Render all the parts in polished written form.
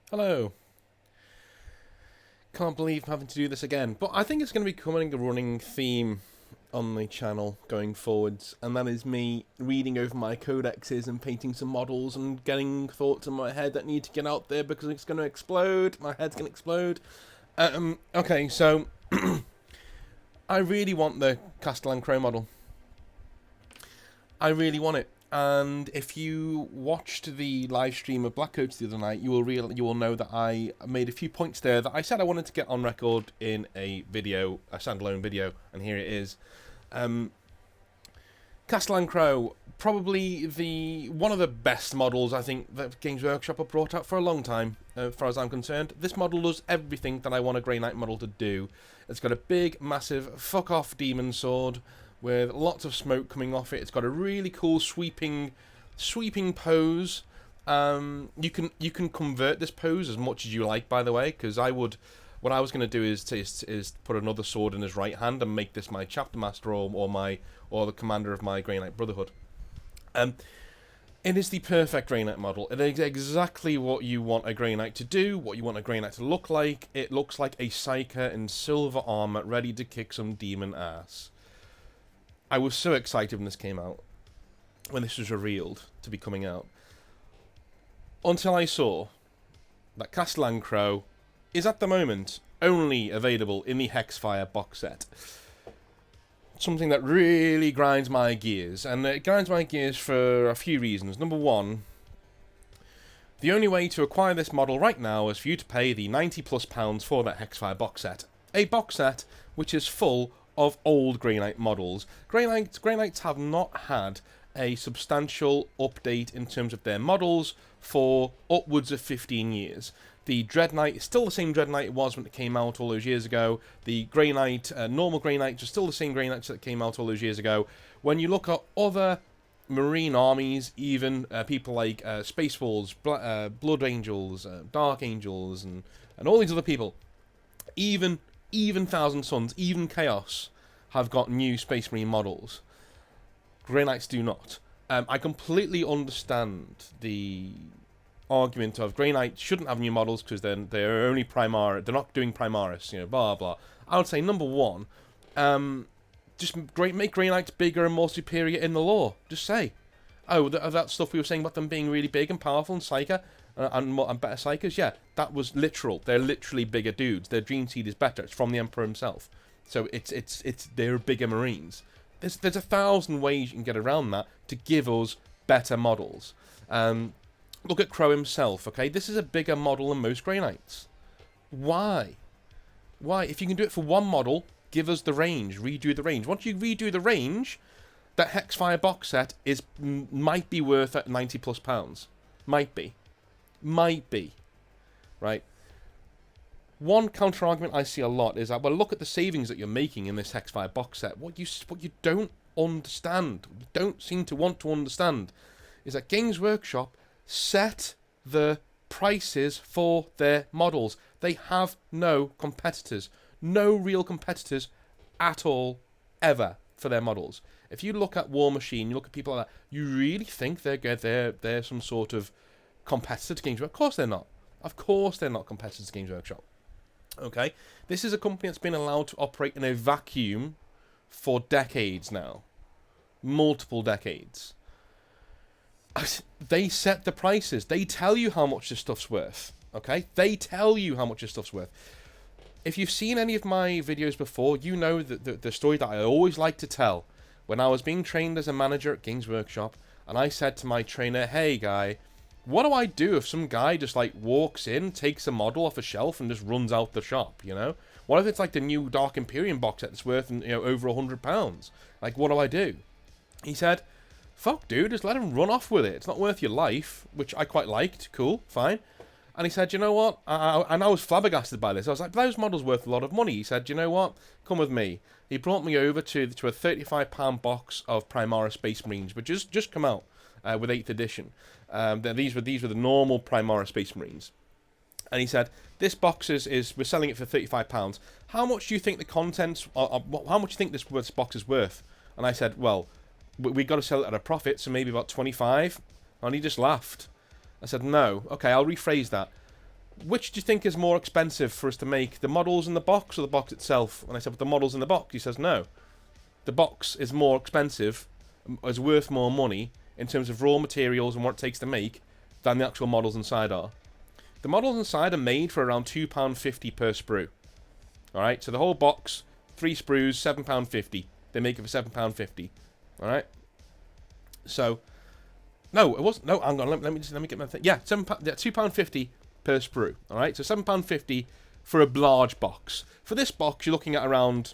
Hello. Can't believe I'm having to do this again, but I think it's going to be becoming a running theme on the channel going forwards, and that is me reading over my codexes and painting some models and getting thoughts in my head that need to get out there because it's going to explode. My head's going to explode. Okay, so I really want the Castellan Crowe model. I really want it. And if you watched the live stream of Black Coats the other night, you will know that I made a few points there that I said I wanted to get on record in a video, a standalone video, and here it is. Castellan Crowe, probably one of the best models I think that Games Workshop have brought out for a long time, as far as I'm concerned. This model does everything that I want a Grey Knight model to do. It's got a big, massive, fuck-off demon sword with lots of smoke coming off it. It's got a really cool sweeping pose. You can convert this pose as much as you like, by the way, because what I was going to do is put another sword in his right hand and make this my chapter master or the commander of my Grey Knight Brotherhood. It is the perfect Grey Knight model. It is exactly what you want a Grey Knight to do, what you want a Grey Knight to look like. It looks like a Psyker in silver armor ready to kick some demon ass. I was so excited when this came out, when this was revealed to be coming out, until I saw that Castellan Crowe is at the moment only available in the Hexfire box set. Something that really grinds my gears, and it grinds my gears for a few reasons. Number one, the only way to acquire this model right now is for you to pay the £90+ for that Hexfire box set. A box set which is full of old Grey Knight models. Grey Knights have not had a substantial update in terms of their models for upwards of 15 years. The Dread Knight is still the same Dread Knight it was when it came out all those years ago. The Grey Knight, normal Grey Knights are still the same Grey Knights that came out all those years ago. When you look at other Marine armies, even people like Space Wolves, Blood Angels, Dark Angels, and all these other people, even Thousand Suns, even Chaos have got new Space Marine models. Grey Knights do not. I completely understand the argument of Grey Knights shouldn't have new models because then they're only Primaris. They're not doing Primaris, blah blah. I would say number one, just make Grey Knights bigger and more superior in the lore. Just say, that stuff we were saying about them being really big and powerful and Psyker. And better Psychers, yeah, that was literal. They're literally bigger dudes. Their Dream Seed is better. It's from the Emperor himself. So they're bigger Marines. There's 1,000 ways you can get around that to give us better models. Look at Crowe himself, okay? This is a bigger model than most Grey Knights. Why? If you can do it for one model, give us the range. Redo the range. Once you redo the range, that Hexfire box set might be worth at £90+. Might be. Right? One counter-argument I see a lot is that, well, look at the savings that you're making in this Hexfire box set. What you don't understand, don't seem to want to understand, is that Games Workshop set the prices for their models. They have no competitors. No real competitors at all, ever, for their models. If you look at War Machine, you look at people like that, you really think they're some sort of competitor to Games Workshop? Of course they're not. Of course they're not competitors to Games Workshop. Okay? This is a company that's been allowed to operate in a vacuum for decades now. Multiple decades. They set the prices. They tell you how much this stuff's worth. Okay? They tell you how much this stuff's worth. If you've seen any of my videos before, you know the story that I always like to tell. When I was being trained as a manager at Games Workshop, and I said to my trainer, hey guy, what do I do if some guy just walks in, takes a model off a shelf and just runs out the shop, What if it's like the new Dark Imperium box set that's worth over £100? What do I do? He said, fuck dude, just let him run off with it. It's not worth your life, which I quite liked. Cool, fine. And he said, you know what? And I was flabbergasted by this. I was like, those models worth a lot of money. He said, you know what? Come with me. He brought me over to a £35 box of Primaris Space Marines, but just come out with 8th edition. These were the normal Primaris Space Marines. And he said, this box we're selling it for £35. How much do you think the contents, how much do you think this box is worth? And I said, well, we got to sell it at a profit, so maybe about 25. And he just laughed. I said, no. Okay, I'll rephrase that. which do you think is more expensive for us to make, the models in the box or the box itself? And I said, but the models in the box. He says, no. The box is more expensive, is worth more money in terms of raw materials and what it takes to make than the actual models inside are. The models inside are made for around £2.50 per sprue. Alright, so the whole box, 3 sprues, £7.50. They make it for £7.50. Alright? So, no, it wasn't. No, hang on, let me get my thing. Yeah, £2.50 per sprue. Alright, so £7.50 for a large box. For this box, you're looking at around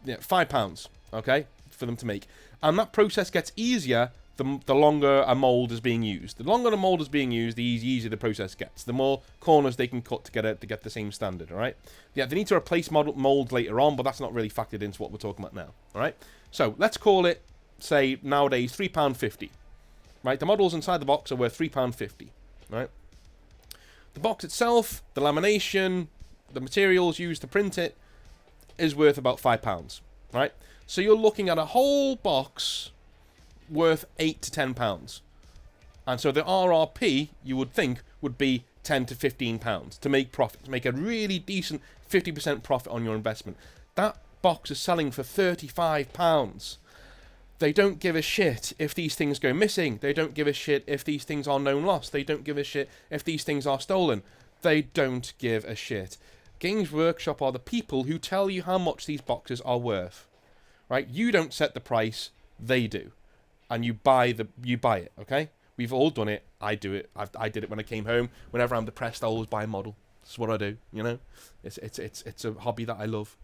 £5, okay, for them to make. And that process gets easier the longer a mold is being used. The longer the mold is being used, the easier the process gets. The more corners they can cut to get the same standard, alright? Yeah, they need to replace mold later on, but that's not really factored into what we're talking about now, alright? So, let's call it, say, nowadays, £3.50. Right, the models inside the box are worth £3.50, right? The box itself, the lamination, the materials used to print it, is worth about £5, right? So you're looking at a whole box worth £8 to £10. And so the RRP, you would think, would be £10 to £15 to make profit, to make a really decent 50% profit on your investment. That box is selling for £35. They don't give a shit if these things go missing. They don't give a shit if these things are known lost. They don't give a shit if these things are stolen. They don't give a shit. Games Workshop are the people who tell you how much these boxes are worth. Right? You don't set the price, they do. And you buy it, okay? We've all done it. I do it. I did it when I came home. Whenever I'm depressed, I always buy a model. That's what I do, you know? It's a hobby that I love.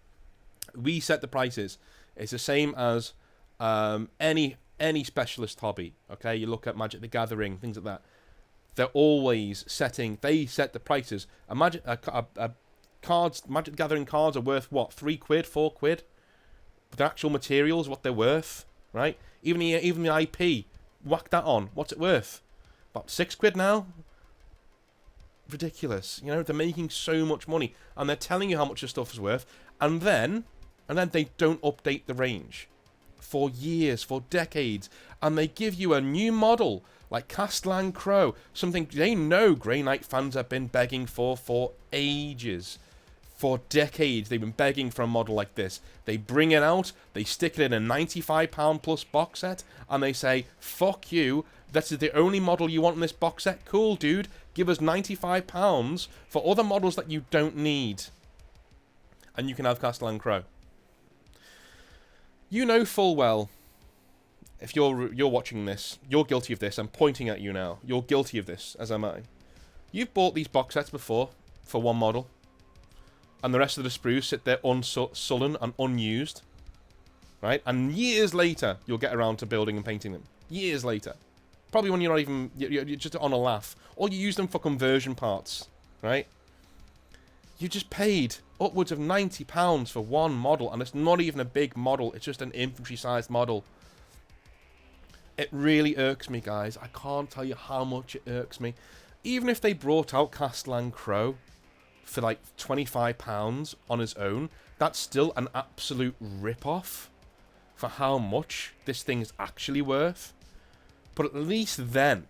We set the prices. It's the same as any specialist hobby, okay? You look at Magic the Gathering, things like that. They set the prices. Magic the Gathering cards are worth what? £3, £4? But the actual materials, what they're worth, right? Even the IP, whack that on. What's it worth? About £6 now? Ridiculous. You know, they're making so much money, and they're telling you how much your stuff is worth, and then they don't update the range for years, for decades, and they give you a new model like Castellan Crowe, something they know Grey Knight fans have been begging for ages. For decades, they've been begging for a model like this. They bring it out, they stick it in a £95 plus box set, and they say, fuck you, this is the only model you want in this box set? Cool, dude. Give us £95 for other models that you don't need. And you can have Castellan Crowe. You know full well, if you're watching this, you're guilty of this. I'm pointing at you now. You're guilty of this, as am I. You've bought these box sets before for one model, and the rest of the sprues sit there sullen and unused, right? And years later, you'll get around to building and painting them. Years later. Probably when you're not even, you're just on a laugh. Or you use them for conversion parts, right? You just paid upwards of £90 for one model, and it's not even a big model, it's just an infantry-sized model. It really irks me, guys. I can't tell you how much it irks me. Even if they brought out Castellan Crowe for like £25 on his own, that's still an absolute rip-off for how much this thing is actually worth. But at least then,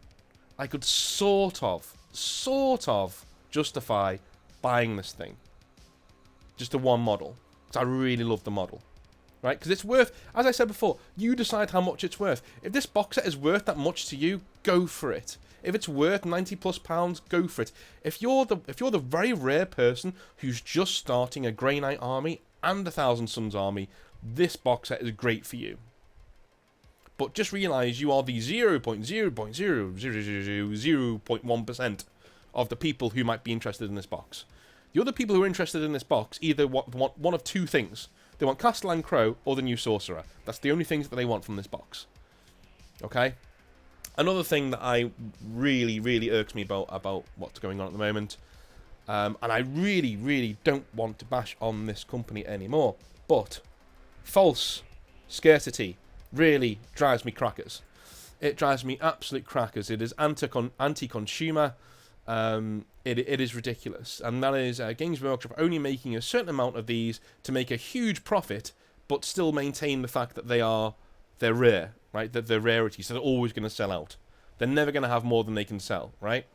I could sort of justify buying this thing. Just the one model. Because I really love the model. Right? Because it's worth, as I said before, you decide how much it's worth. If this box set is worth that much to you, go for it. If it's worth £90+, go for it. If you're the very rare person who's just starting a Grey Knight army and a Thousand Suns army, this box set is great for you. But just realise you are the 0.0000001% of the people who might be interested in this box. The other people who are interested in this box either want one of two things. They want Castellan Crowe or the new Sorcerer. That's the only things that they want from this box. Okay? Another thing that I really irks me about what's going on at the moment, and I really don't want to bash on this company anymore, but false scarcity really drives me crackers. It drives me absolute crackers. It is anti-consumer. It is ridiculous. And that is Games Workshop only making a certain amount of these to make a huge profit, but still maintain the fact that they're rare, right? That they're rarity, so they're always going to sell out. They're never going to have more than they can sell, right?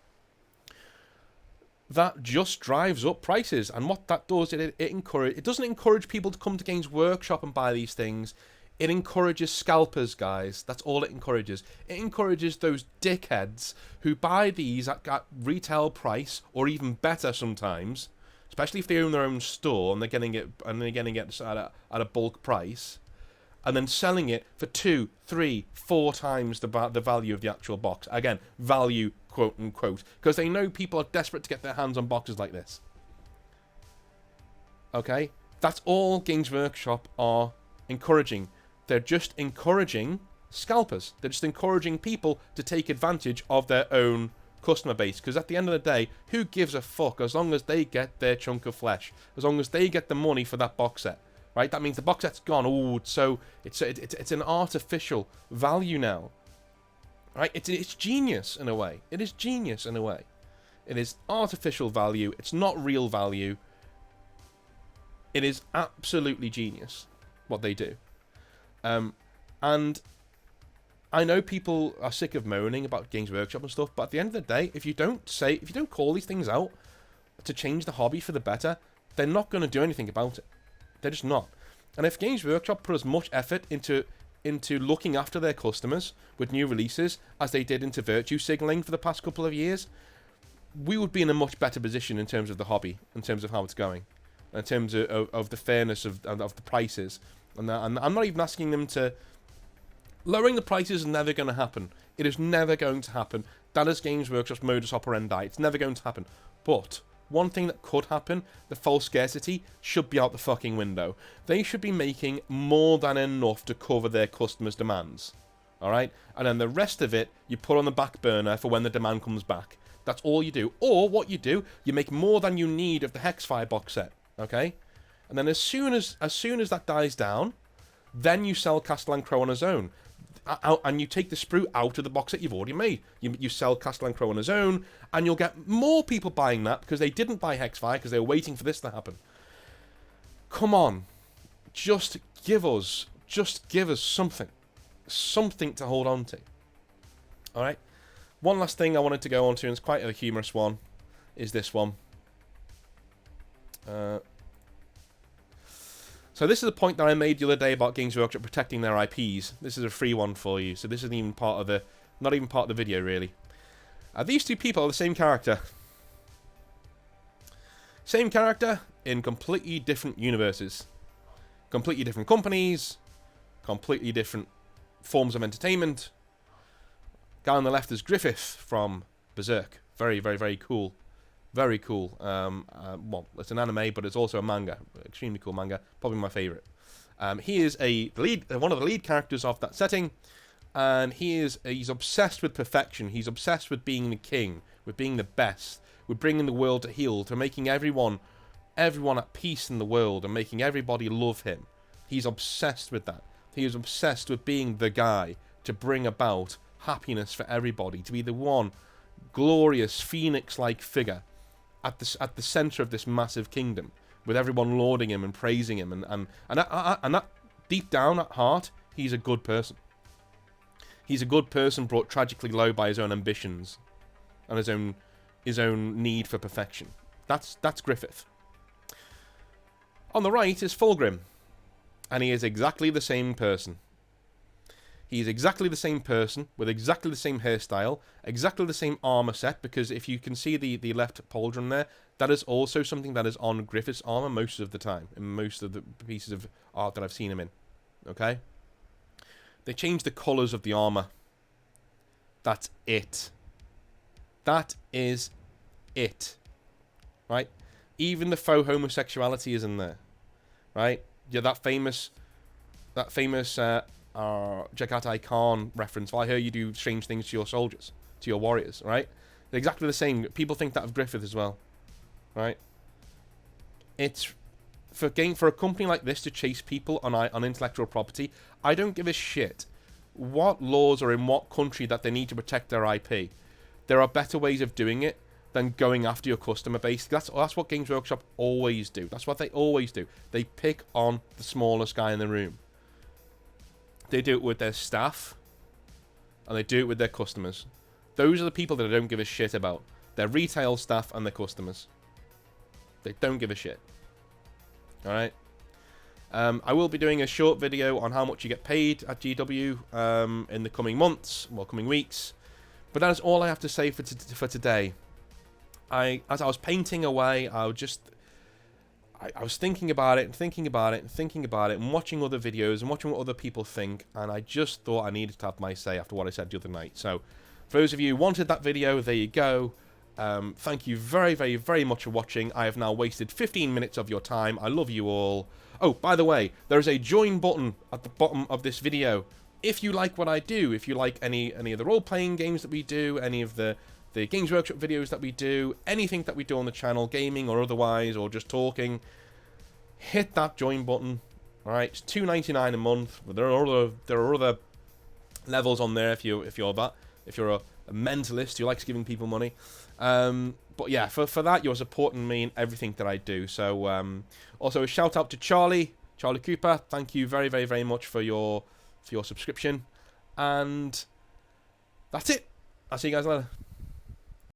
that just drives up prices. And what that does, it doesn't encourage people to come to Games Workshop and buy these things. It encourages scalpers, guys. That's all it encourages. It encourages those dickheads who buy these at retail price, or even better sometimes, especially if they own their own store and they're getting it at a bulk price, and then selling it for 2, 3, 4 times the value of the actual box. Again, value, quote unquote, because they know people are desperate to get their hands on boxes like this. Okay, that's all Games Workshop are encouraging. They're just encouraging scalpers. They're just encouraging people to take advantage of their own customer base. Because at the end of the day, who gives a fuck as long as they get their chunk of flesh? As long as they get the money for that box set, right? That means the box set's gone. Oh, so it's an artificial value now, right? It's genius in a way. It is genius in a way. It is artificial value. It's not real value. It is absolutely genius what they do. And I know people are sick of moaning about Games Workshop and stuff, but at the end of the day, if you don't call these things out to change the hobby for the better, they're not going to do anything about it. They're just not. And if Games Workshop put as much effort into looking after their customers with new releases as they did into virtue signaling for the past couple of years, we would be in a much better position in terms of the hobby, in terms of how it's going, in terms of the fairness of the prices. And I'm not even asking them to... Lowering the prices is never going to happen. It is never going to happen. That is Games Workshop's modus operandi. It's never going to happen. But one thing that could happen, the false scarcity, should be out the fucking window. They should be making more than enough to cover their customers' demands. Alright? And then the rest of it, you put on the back burner for when the demand comes back. That's all you do. Or what you do, you make more than you need of the Hexfire box set. Okay? And then as soon as that dies down, then you sell Castellan Crowe on his own. And you take the sprue out of the box that you've already made. You sell Castellan Crowe on his own, and you'll get more people buying that because they didn't buy Hexfire because they were waiting for this to happen. Come on. Just give us something. Something to hold on to. Alright? One last thing I wanted to go on to, and it's quite a humorous one, is this one. So this is a point that I made the other day about Games Workshop protecting their IPs. This is a free one for you, so this isn't even part of not even part of the video, really. These two people are the same character. Same character in completely different universes. Completely different companies. Completely different forms of entertainment. Guy on the left is Griffith from Berserk. Very, very, very cool. Very cool. Well, it's an anime, but it's also a manga. Extremely cool manga. Probably my favourite. He is one of the lead characters of that setting, and he's obsessed with perfection. He's obsessed with being the king, with being the best, with bringing the world to heel, to making everyone at peace in the world, and making everybody love him. He's obsessed with that. He is obsessed with being the guy to bring about happiness for everybody, to be the one glorious phoenix-like figure at the center of this massive kingdom, with everyone lauding him and praising him, and that deep down at heart, he's a good person. He's a good person brought tragically low by his own ambitions and his own need for perfection. That's Griffith. On the right is Fulgrim, and he is exactly the same person. He's exactly the same person, with exactly the same hairstyle, exactly the same armor set, because if you can see the left pauldron there, that is also something that is on Griffith's armor most of the time, in most of the pieces of art that I've seen him in. Okay? They changed the colours of the armor. That's it. That is it. Right? Even the faux homosexuality is in there. Right? Yeah, that famous Jagatai Khan reference. Well, I hear you do strange things to your soldiers, to your warriors, right? They're exactly the same. People think that of Griffith as well, right? It's for a company like this to chase people on intellectual property. I don't give a shit what laws are in what country that they need to protect their IP. There are better ways of doing it than going after your customer base. That's what Games Workshop always do. That's what they always do. They pick on the smallest guy in the room. They do it with their staff, and they do it with their customers. Those are the people that I don't give a shit about. their retail staff, and their customers. They don't give a shit. Alright? I will be doing a short video on how much you get paid at GW in the coming months, well, coming weeks. But that is all I have to say for today. As I was painting away, I was thinking about it, and thinking about it, and thinking about it, and watching other videos, and watching what other people think, and I just thought I needed to have my say after what I said the other night. So, for those of you who wanted that video, there you go. Thank you very, very, very much for watching. I have now wasted 15 minutes of your time. I love you all. Oh, by the way, there is a join button at the bottom of this video. If you like what I do, if you like any of the role-playing games that we do, any of the Games Workshop videos that we do, anything that we do on the channel, gaming or otherwise, or just talking, hit that join button. Alright, it's $2.99 a month. But there are other levels on there if you're a mentalist who likes giving people money. But yeah, for that, you're supporting me in everything that I do. So also a shout out to Charlie Cooper. Thank you very, very, very much for your subscription. And that's it. I'll see you guys later.